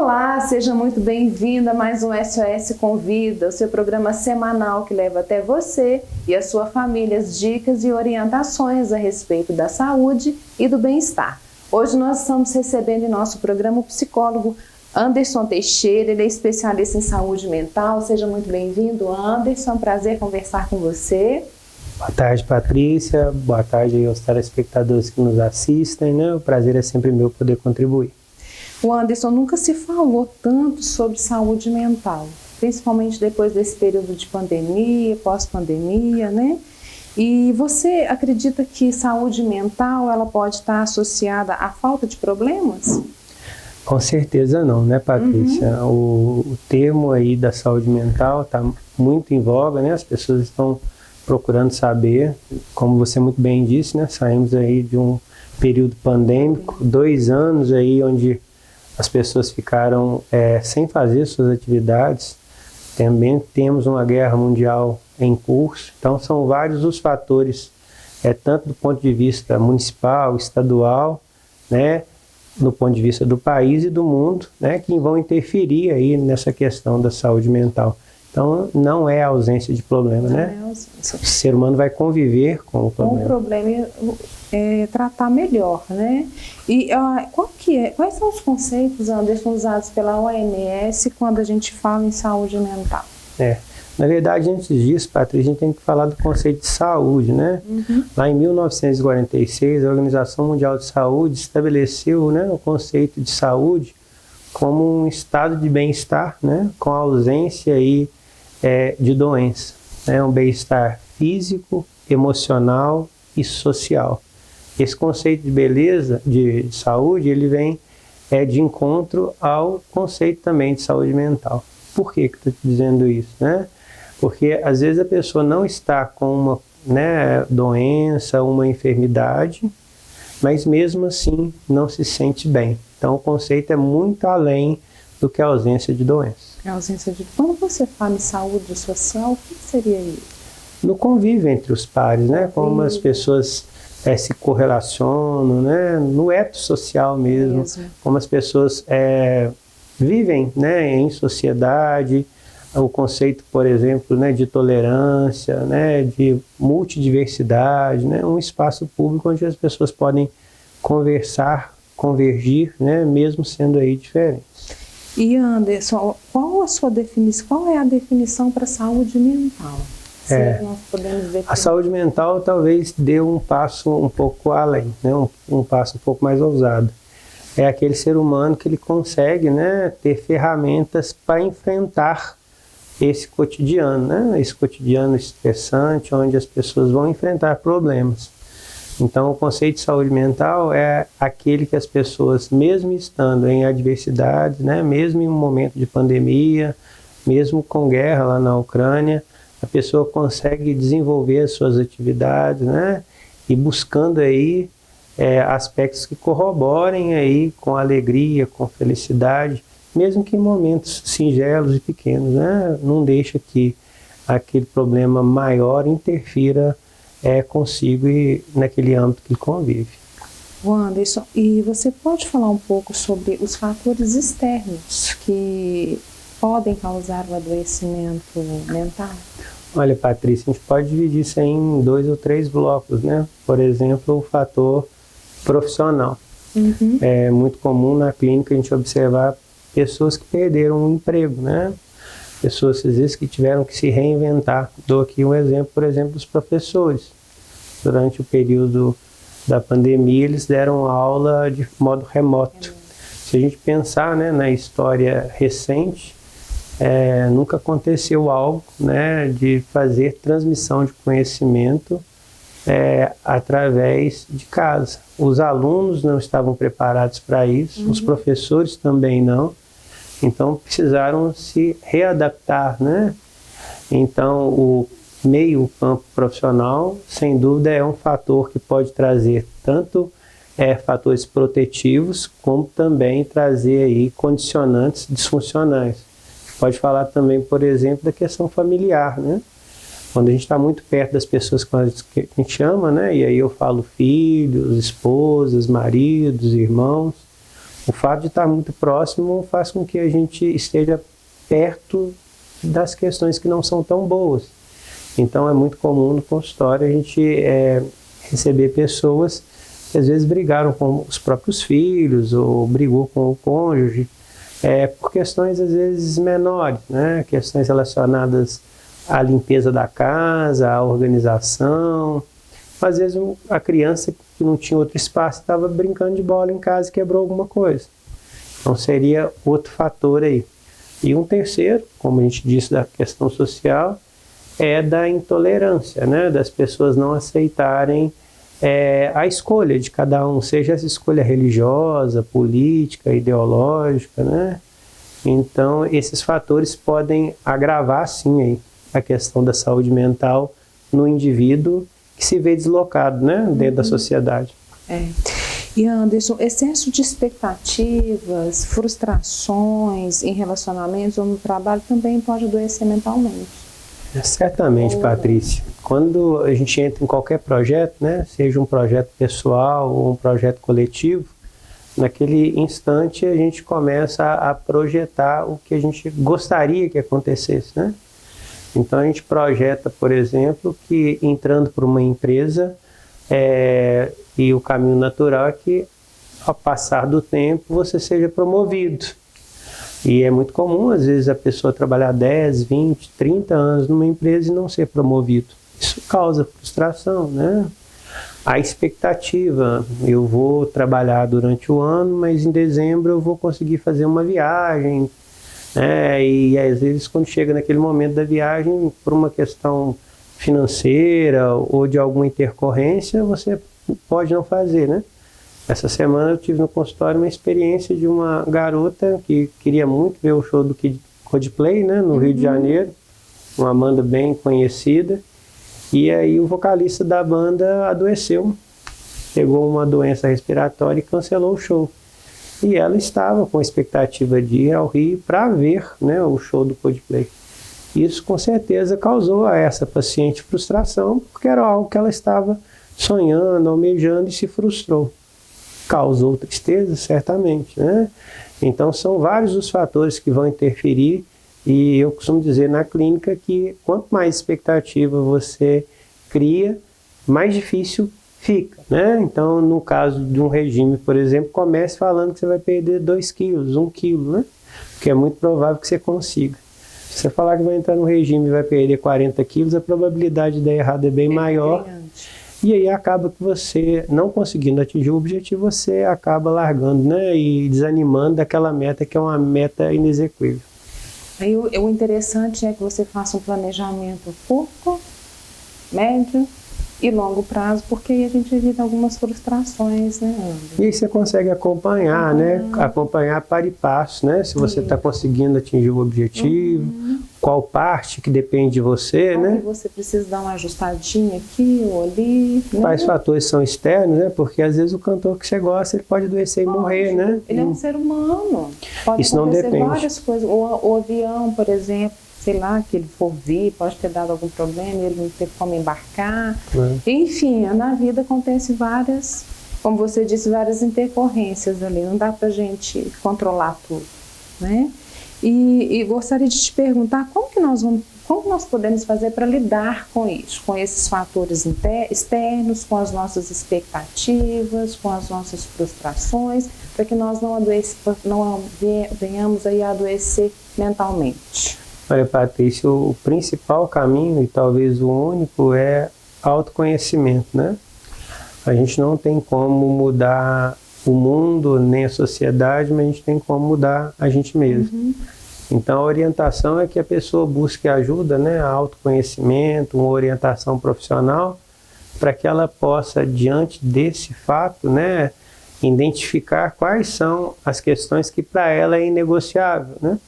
Olá, seja muito bem-vinda a mais um SOS Convida, o seu programa semanal que leva até você e a sua família as dicas e orientações a respeito da saúde e do bem-estar. Hoje nós estamos recebendo em nosso programa o psicólogo Anderson Teixeira, ele é especialista em saúde mental. Seja muito bem-vindo, Anderson, é um prazer conversar com você. Boa tarde, Patrícia, boa tarde aos telespectadores que nos assistem, né? O prazer é sempre meu poder contribuir. O Anderson, nunca se falou tanto sobre saúde mental, principalmente depois desse período de pandemia, pós-pandemia, né? E você acredita que saúde mental ela pode estar associada à falta de problemas? Com certeza não, né, Patrícia? O termo aí da saúde mental está muito em voga, né? As pessoas estão procurando saber, como você muito bem disse, né? Saímos aí de um período pandêmico, 2 anos aí onde as pessoas ficaram sem fazer suas atividades. Também temos uma guerra mundial em curso. Então são vários os fatores, tanto do ponto de vista municipal, estadual, né, do ponto de vista do país e do mundo, né, que vão interferir aí nessa questão da saúde mental. Então não é ausência de problema, né? O ser humano vai conviver com o problema. Com o problema tratar melhor, né? E quais são os conceitos, Anderson, usados pela OMS quando a gente fala em saúde mental? Na verdade, antes disso, Patrícia, a gente tem que falar do conceito de saúde, né? Lá em 1946, a Organização Mundial de Saúde estabeleceu, né, o conceito de saúde como um estado de bem-estar, né, com a ausência aí, de doença, né, um bem-estar físico, emocional e social. Esse conceito de beleza, de saúde, ele vem de encontro ao conceito também de saúde mental. Por que eu estou dizendo isso, né? Porque às vezes a pessoa não está com uma, né, doença, uma enfermidade, mas mesmo assim não se sente bem. Então o conceito é muito além do que a ausência de doença. Quando você fala em saúde social, o que seria isso? No convívio entre os pares, né? Como as pessoas se correlacionam, né? No ethos social mesmo. Como as pessoas vivem, né, em sociedade. O conceito, por exemplo, né, de tolerância, né, de multidiversidade, né, um espaço público onde as pessoas podem conversar, convergir, né, mesmo sendo aí diferentes. E Anderson, qual é a definição para saúde mental? Nós podemos ver a saúde mental talvez dê um passo um pouco além, né, um passo um pouco mais ousado. É aquele ser humano que ele consegue, né, ter ferramentas para enfrentar esse cotidiano, né, esse cotidiano estressante, onde as pessoas vão enfrentar problemas. Então, o conceito de saúde mental é aquele que as pessoas, mesmo estando em adversidades, né, mesmo em um momento de pandemia, mesmo com guerra lá na Ucrânia, a pessoa consegue desenvolver as suas atividades, né, e buscando aí aspectos que corroborem aí com alegria, com felicidade, mesmo que em momentos singelos e pequenos, né, não deixa que aquele problema maior interfira consigo e naquele âmbito que ele convive. Anderson, e você pode falar um pouco sobre os fatores externos que podem causar o adoecimento mental? Olha, Patrícia, a gente pode dividir isso em 2 ou 3 blocos, né? Por exemplo, o fator profissional. É muito comum na clínica a gente observar pessoas que perderam um emprego, né? Pessoas, às vezes, que tiveram que se reinventar. Dou aqui um exemplo, por exemplo, dos professores. Durante o período da pandemia, eles deram aula de modo remoto. Se a gente pensar, né, na história recente, nunca aconteceu algo, né, de fazer transmissão de conhecimento através de casa. Os alunos não estavam preparados para isso, os professores também não. Então precisaram se readaptar, né? Então o meio campo profissional, sem dúvida, é um fator que pode trazer tanto fatores protetivos, como também trazer aí condicionantes disfuncionais. Pode falar também, por exemplo, da questão familiar, né? Quando a gente está muito perto das pessoas que a gente ama, né? E aí eu falo filhos, esposas, maridos, irmãos, O fato de estar muito próximo faz com que a gente esteja perto das questões que não são tão boas. Então é muito comum no consultório a gente receber pessoas que às vezes brigaram com os próprios filhos ou brigou com o cônjuge, por questões às vezes menores, né? Questões relacionadas à limpeza da casa, à organização. Às vezes a criança que não tinha outro espaço estava brincando de bola em casa e quebrou alguma coisa. Então seria outro fator aí. E um terceiro, como a gente disse da questão social, é da intolerância, né? Das pessoas não aceitarem a escolha de cada um, seja essa escolha religiosa, política, ideológica, né? Então esses fatores podem agravar sim aí a questão da saúde mental no indivíduo que se vê deslocado, né, dentro da sociedade. E Anderson, excesso de expectativas, frustrações em relacionamentos ou no trabalho também pode adoecer mentalmente. Certamente, Patrícia. Quando a gente entra em qualquer projeto, né, seja um projeto pessoal ou um projeto coletivo, naquele instante a gente começa a projetar o que a gente gostaria que acontecesse, né? Então a gente projeta, por exemplo, que entrando por uma empresa, e o caminho natural é que ao passar do tempo você seja promovido. E é muito comum, às vezes, a pessoa trabalhar 10, 20, 30 anos numa empresa e não ser promovido. Isso causa frustração, né? A expectativa, eu vou trabalhar durante o ano, mas em dezembro eu vou conseguir fazer uma viagem, e às vezes quando chega naquele momento da viagem, por uma questão financeira ou de alguma intercorrência, você pode não fazer, né? Essa semana eu tive no consultório uma experiência de uma garota que queria muito ver o show do Coldplay, né, no Rio de Janeiro, uma banda bem conhecida, e aí o vocalista da banda adoeceu, pegou uma doença respiratória e cancelou o show. E ela estava com a expectativa de ir ao Rio para ver, né, o show do Coldplay. Isso com certeza causou a essa paciente frustração, porque era algo que ela estava sonhando, almejando e se frustrou. Causou tristeza, certamente, né? Então são vários os fatores que vão interferir e eu costumo dizer na clínica que quanto mais expectativa você cria, mais difícil fica, né? Então no caso de um regime, por exemplo, comece falando que você vai perder 2 quilos, 1 quilo, né? Porque é muito provável que você consiga. Se você falar que vai entrar no regime e vai perder 40 quilos, a probabilidade de dar errado é bem maior. E aí acaba que você, não conseguindo atingir o objetivo, você acaba largando, né, e desanimando daquela meta que é uma meta inexequível. Aí o interessante é que você faça um planejamento curto, médio e longo prazo, porque aí a gente evita algumas frustrações, né, Anderson? E aí você consegue acompanhar, né, acompanhar para e passo, né, se você está conseguindo atingir o objetivo, qual parte que depende de você, qual né? que você precisa dar uma ajustadinha aqui ou ali. Quais fatores são externos, né? Porque às vezes o cantor que você gosta, ele pode adoecer e morrer, né? Ele é um ser humano. Pode Isso não acontecer depende. várias coisas. O avião, por exemplo, sei lá, que ele for vir, pode ter dado algum problema, ele não teve como embarcar. Enfim, na vida acontece várias, como você disse, várias intercorrências ali. Não dá pra gente controlar tudo, né? E gostaria de te perguntar como nós podemos fazer para lidar com isso, com esses fatores externos, com as nossas expectativas, com as nossas frustrações, para que nós não venhamos aí a adoecer mentalmente. Olha, Patrícia, o principal caminho, e talvez o único, é autoconhecimento, né? A gente não tem como mudar o mundo, nem a sociedade, mas a gente tem como mudar a gente mesmo. Então a orientação é que a pessoa busque ajuda, né, autoconhecimento, uma orientação profissional, para que ela possa, diante desse fato, né, identificar quais são as questões que para ela é inegociável, né?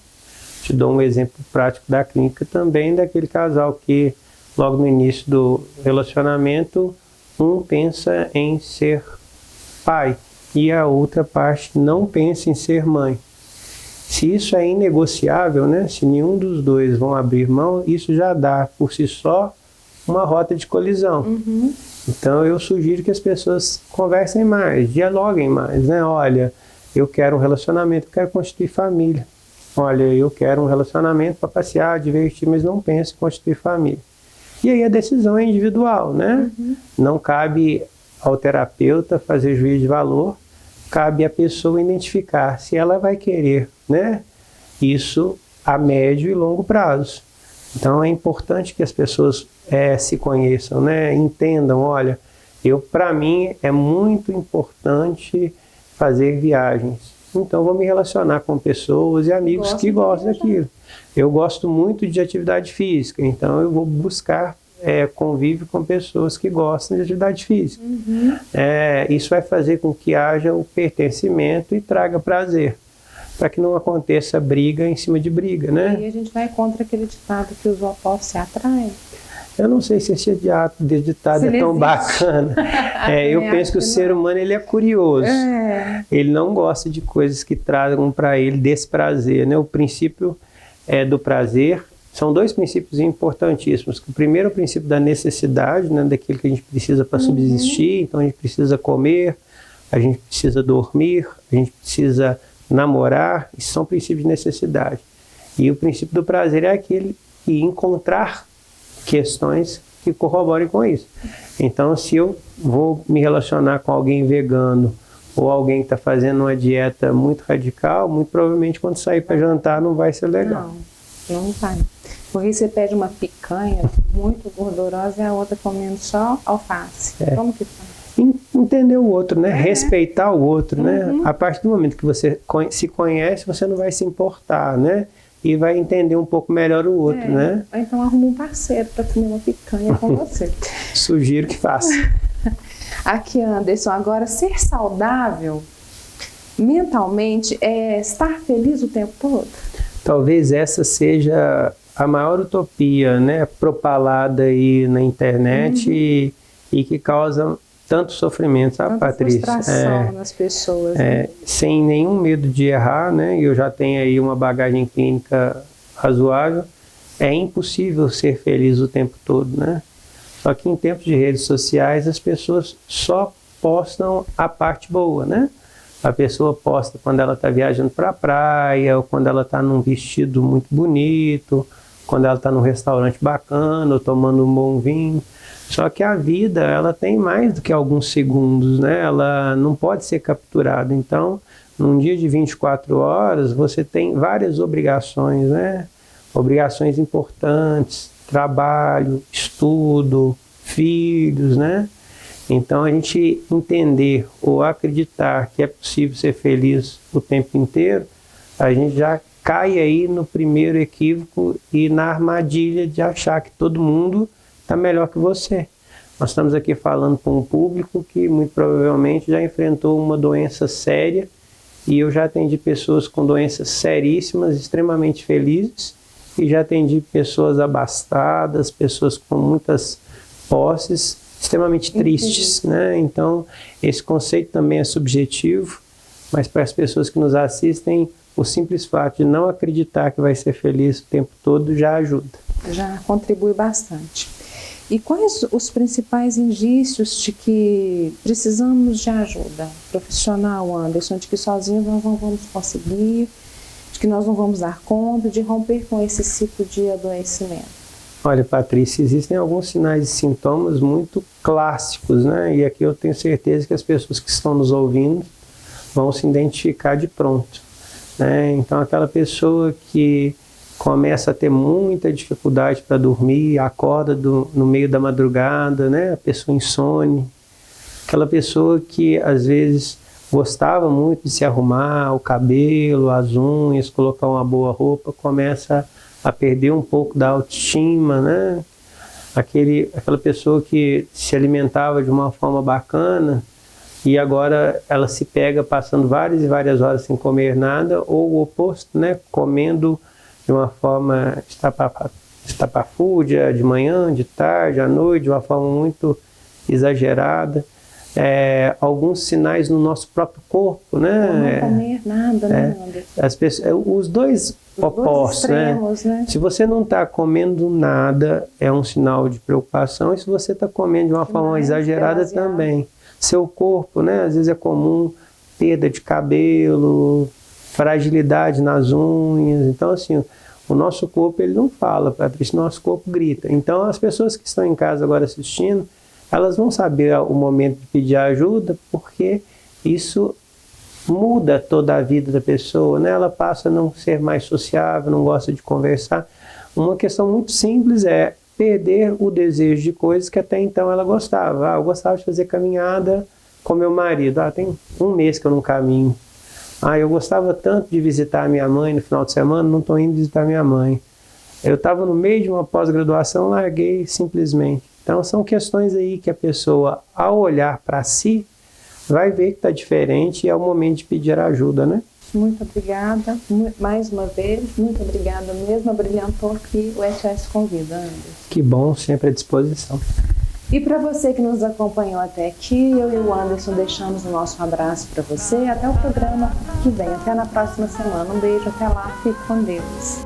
Te dou um exemplo prático da clínica também, daquele casal que logo no início do relacionamento, um pensa em ser pai e a outra parte não pensa em ser mãe. Se isso é inegociável, né? Se nenhum dos dois vão abrir mão, isso já dá por si só uma rota de colisão. Então eu sugiro que as pessoas conversem mais, dialoguem mais, né? Olha, eu quero um relacionamento, eu quero constituir família. Olha, eu quero um relacionamento para passear, divertir, mas não penso em constituir família. E aí a decisão é individual, né? Não cabe ao terapeuta fazer juízo de valor, cabe à pessoa identificar se ela vai querer, né? Isso a médio e longo prazo. Então é importante que as pessoas se conheçam, né? Entendam, olha, para mim é muito importante fazer viagens. Então vou me relacionar com pessoas e amigos que gostam daquilo. Eu gosto muito de atividade física, então eu vou buscar convívio com pessoas que gostam de atividade física. Isso vai fazer com que haja o pertencimento e traga prazer, para que não aconteça briga em cima de briga, né? E a gente vai contra aquele ditado que os opostos se atraem. Eu não sei se esse ditado é tão bacana. Eu penso que o ser humano ele é curioso. Ele não gosta de coisas que tragam para ele desprazer, né? O princípio do prazer, são dois princípios importantíssimos. O primeiro é o princípio da necessidade, né? Daquilo que a gente precisa para subsistir. Então a gente precisa comer, a gente precisa dormir, a gente precisa namorar. Isso são princípios de necessidade. E o princípio do prazer é aquele que encontrar questões que corroborem com isso. Então, se eu vou me relacionar com alguém vegano ou alguém que está fazendo uma dieta muito radical, muito provavelmente quando sair para jantar não vai ser legal. Não vai. Porque você pede uma picanha muito gordurosa e a outra comendo só alface. Como que faz? Entender o outro, né? Respeitar o outro, né? A partir do momento que você se conhece, você não vai se importar, né? E vai entender um pouco melhor o outro, né? Ou então arruma um parceiro para comer uma picanha com você. Sugiro que faça. Aqui, Anderson, agora ser saudável mentalmente é estar feliz o tempo todo? Talvez essa seja a maior utopia, né? Propalada aí na internet e que causa tanto sofrimento, sabe, Patrícia? Frustração nas pessoas. Né? Sem nenhum medo de errar, né? E eu já tenho aí uma bagagem clínica razoável. É impossível ser feliz o tempo todo, né? Só que em tempos de redes sociais as pessoas só postam a parte boa, né? A pessoa posta quando ela está viajando para a praia, ou quando ela está num vestido muito bonito, quando ela está num restaurante bacana, ou tomando um bom vinho. Só que a vida, ela tem mais do que alguns segundos, né? Ela não pode ser capturada. Então, num dia de 24 horas, você tem várias obrigações, né? Obrigações importantes, trabalho, estudo, filhos, né? Então, a gente entender ou acreditar que é possível ser feliz o tempo inteiro, a gente já cai aí no primeiro equívoco e na armadilha de achar que todo mundo está melhor que você. Nós estamos aqui falando para um público que muito provavelmente já enfrentou uma doença séria e eu já atendi pessoas com doenças seríssimas, extremamente felizes, e já atendi pessoas abastadas, pessoas com muitas posses, extremamente tristes, né? Então, esse conceito também é subjetivo, mas para as pessoas que nos assistem, o simples fato de não acreditar que vai ser feliz o tempo todo já ajuda. Já contribui bastante. E quais os principais indícios de que precisamos de ajuda profissional, Anderson, de que sozinhos nós não vamos conseguir, de que nós não vamos dar conta de romper com esse ciclo de adoecimento? Olha, Patrícia, existem alguns sinais e sintomas muito clássicos, né? E aqui eu tenho certeza que as pessoas que estão nos ouvindo vão se identificar de pronto, né? Então, aquela pessoa que começa a ter muita dificuldade para dormir, acorda no meio da madrugada, né? A pessoa insone, aquela pessoa que às vezes gostava muito de se arrumar, o cabelo, as unhas, colocar uma boa roupa, começa a perder um pouco da autoestima, né? Aquela pessoa que se alimentava de uma forma bacana e agora ela se pega passando várias e várias horas sem comer nada, ou o oposto, né? Comendo de uma forma estapafúrdia, de manhã, de tarde, à noite, de uma forma muito exagerada. Alguns sinais no nosso próprio corpo, né? Não comer nada, né? As pessoas, os dois opostos, extremos, né? Se você não está comendo nada, é um sinal de preocupação, e se você está comendo de uma forma exagerada também. Seu corpo, né? Às vezes é comum perda de cabelo, fragilidade nas unhas. Então, assim, o nosso corpo ele não fala, Patrícia, nosso corpo grita. Então, as pessoas que estão em casa agora assistindo, elas vão saber o momento de pedir ajuda, porque isso muda toda a vida da pessoa, né? Ela passa a não ser mais sociável, não gosta de conversar. Uma questão muito simples é perder o desejo de coisas que até então ela gostava. Eu gostava de fazer caminhada com meu marido. Tem um mês que eu não caminho. Eu gostava tanto de visitar a minha mãe no final de semana, não estou indo visitar minha mãe. Eu estava no meio de uma pós-graduação, larguei simplesmente. Então são questões aí que a pessoa, ao olhar para si, vai ver que está diferente e é o momento de pedir ajuda, né? Muito obrigada, mais uma vez, muito obrigada mesmo, brilhantou aqui o SOS Convida, Anderson. Que bom, sempre à disposição. E para você que nos acompanhou até aqui, eu e o Anderson deixamos o nosso abraço para você, até o programa que vem, até na próxima semana. Um beijo, até lá, fique com Deus.